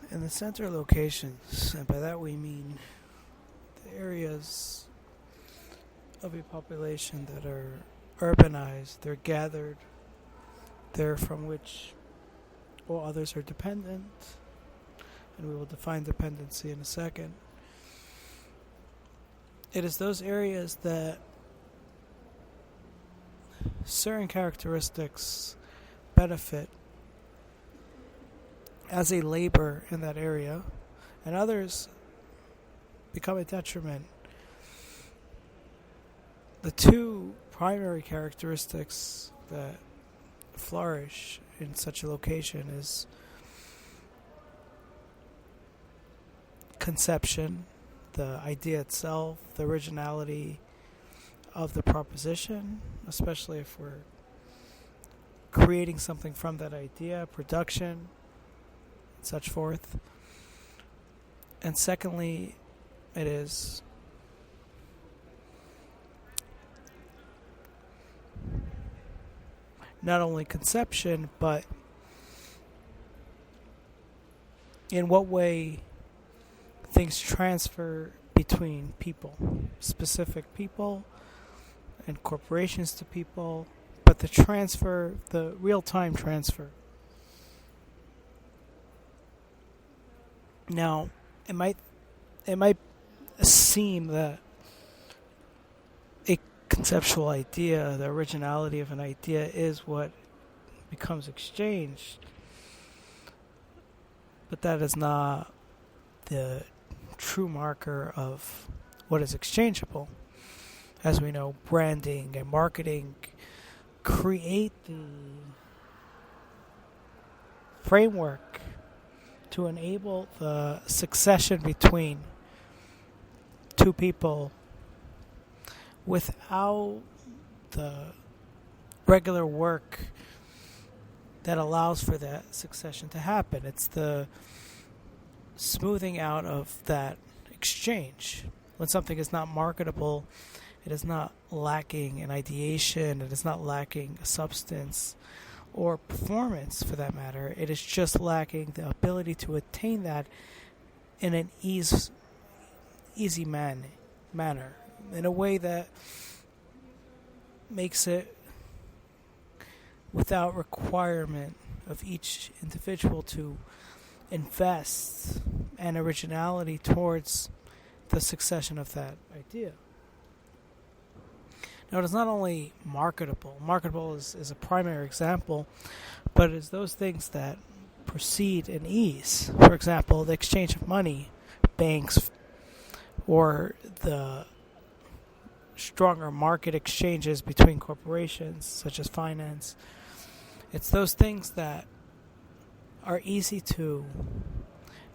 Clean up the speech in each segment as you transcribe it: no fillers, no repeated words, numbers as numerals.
In the center locations, and by that we mean the areas of a population that are urbanized, they're gathered, they're from which all others are dependent, and we will define dependency in a second. It is those areas that certain characteristics benefit as a labor in that area, and others become a detriment. The two primary characteristics that flourish in such a location is conception, the idea itself, the originality of the proposition, especially if we're creating something from that idea, production, and such forth. And secondly, it is not only conception, but in what way things transfer between people, specific people and corporations to people, but the transfer, the real-time transfer. Now, it might seem that a conceptual idea, the originality of an idea, is what becomes exchanged, but that is not the true marker of what is exchangeable. As we know, branding and marketing create the framework to enable the succession between two people without the regular work that allows for that succession to happen. It's the smoothing out of that exchange. When something is not marketable, it is not lacking an ideation, it is not lacking a substance or performance for that matter. It is just lacking the ability to attain that in an easy manner, in a way that makes it without requirement of each individual to invest an originality towards the succession of that idea. Now, it is not only marketable. Marketable is a primary example, but it is those things that proceed in ease. For example, the exchange of money, banks, or the stronger market exchanges between corporations, such as finance. It's those things that are easy to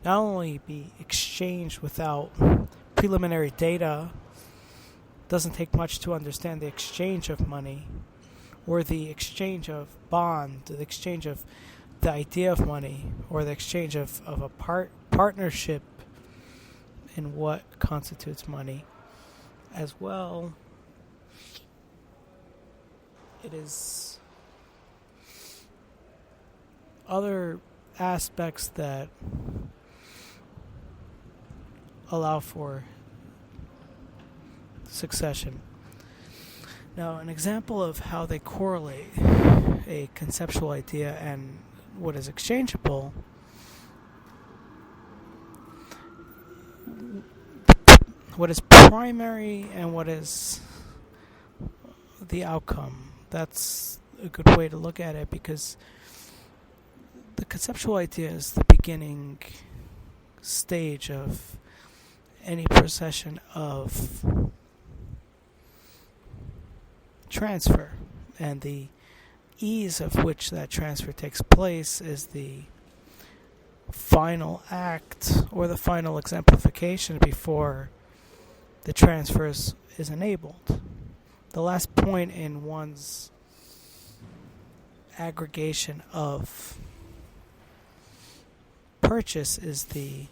not only be exchanged without preliminary data. Doesn't take much to understand the exchange of money or the exchange of bond, the exchange of the idea of money, or the exchange of a partnership in what constitutes money. As well, it is other aspects that allow for succession. Now, an example of how they correlate a conceptual idea and what is exchangeable, what is primary and what is the outcome. That's a good way to look at it, because the conceptual idea is the beginning stage of any procession of transfer, and the ease of which that transfer takes place is the final act or the final exemplification before the transfer is enabled. The last point in one's aggregation of purchase is the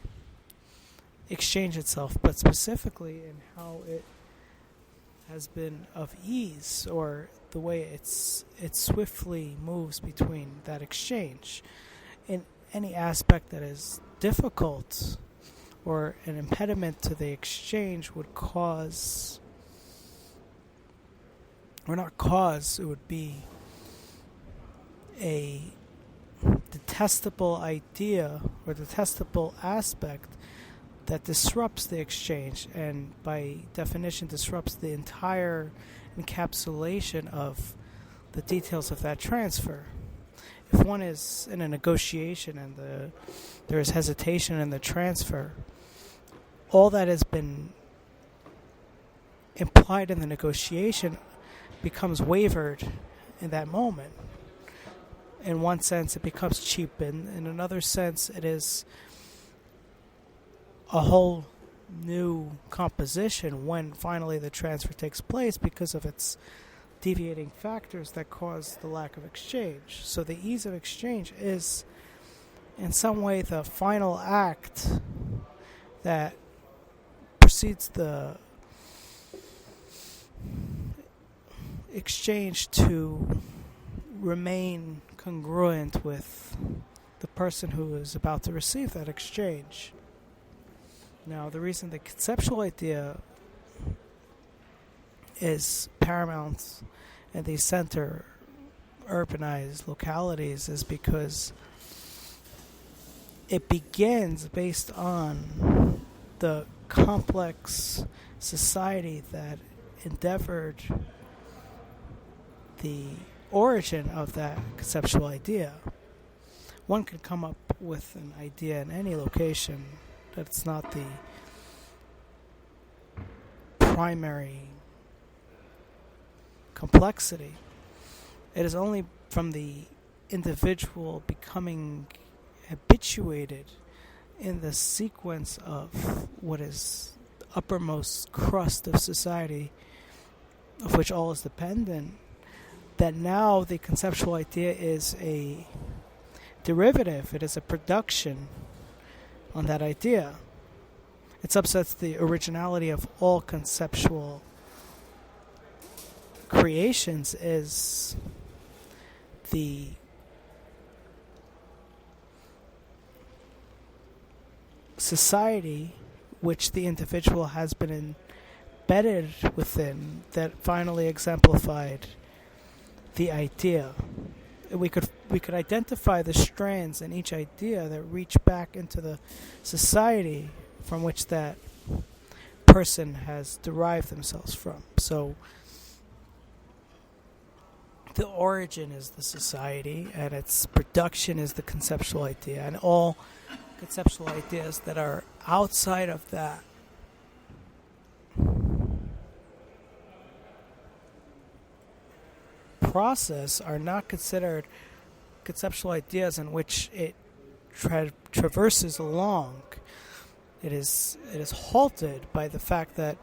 exchange itself, but specifically in how it has been of ease, or the way it swiftly moves between that exchange. any aspect that is difficult or an impediment to the exchange would cause, or not cause, it would be a detestable idea or detestable aspect that disrupts the exchange, and by definition disrupts the entire encapsulation of the details of that transfer. If one is in a negotiation and there is hesitation in the transfer, all that has been implied in the negotiation becomes wavered in that moment. In one sense, it becomes cheapened. In another sense, it is a whole new composition when finally the transfer takes place because of its deviating factors that cause the lack of exchange. So the ease of exchange is in some way the final act that precedes the exchange to remain congruent with the person who is about to receive that exchange. Now, the reason the conceptual idea is paramount in these center urbanized localities is because it begins based on the complex society that endeavored the origin of that conceptual idea. One could come up with an idea in any location that's not the primary complexity. It is only from the individual becoming habituated in the sequence of what is the uppermost crust of society, of which all is dependent, that now the conceptual idea is a derivative, it is a production on that idea. It upsets the originality of all conceptual creations is the society which the individual has been embedded within that finally exemplified the idea. We could identify the strands in each idea that reach back into the society from which that person has derived themselves from. So the origin is the society, and its production is the conceptual idea, and all conceptual ideas that are outside of that process are not considered conceptual ideas in which it traverses along. It is halted by the fact that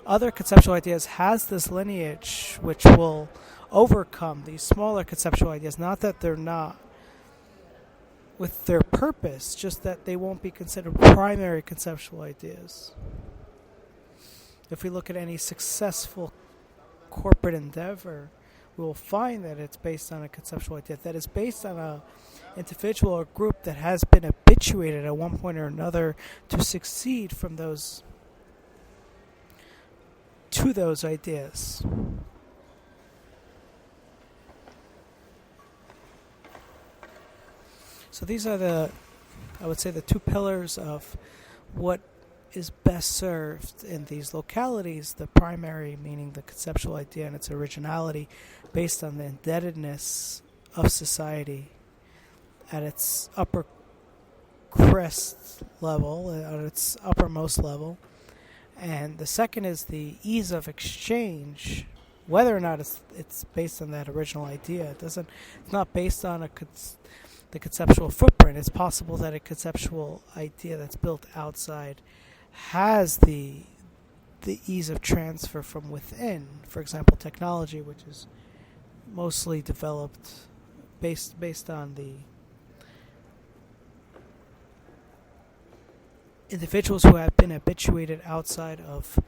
other conceptual ideas has this lineage which will overcome these smaller conceptual ideas. Not that they're not with their purpose, just that they won't be considered primary conceptual ideas. If we look at any successful corporate endeavor, we will find that it's based on a conceptual idea, that is based on a individual or group that has been habituated at one point or another to succeed from those to those ideas. So these are I would say the two pillars of what is best served in these localities. The primary, meaning the conceptual idea and its originality, based on the indebtedness of society at its upper crest level, at its uppermost level. And the second is the ease of exchange, whether or not it's based on that original idea. It's not based on the conceptual footprint. It's possible that a conceptual idea that's built outside has the ease of transfer from within. For example, technology, which is mostly developed based on the individuals who have been habituated outside of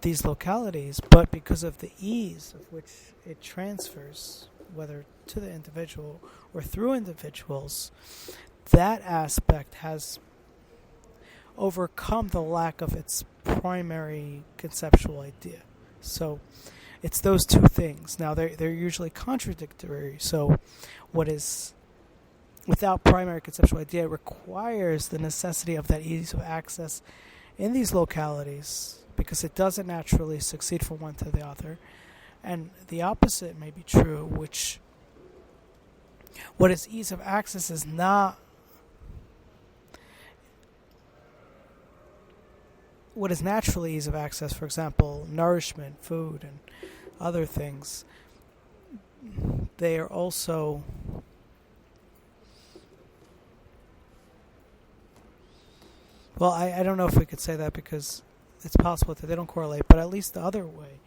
these localities, but because of the ease of which it transfers, whether to the individual or through individuals, that aspect has overcome the lack of its primary conceptual idea. So it's those two things. Now they're usually contradictory. So what is without primary conceptual idea requires the necessity of that ease of access in these localities, because it doesn't naturally succeed from one to the other. And the opposite may be true, which what is ease of access is not what is naturally ease of access, for example, nourishment, food, and other things. They are also well, I don't know if we could say that because it's possible that they don't correlate, but at least the other way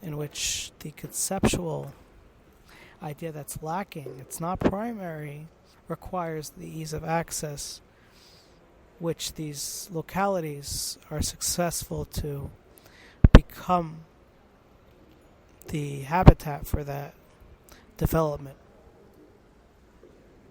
in which the conceptual idea that's lacking, it's not primary, requires the ease of access, which these localities are successful to become the habitat for that development.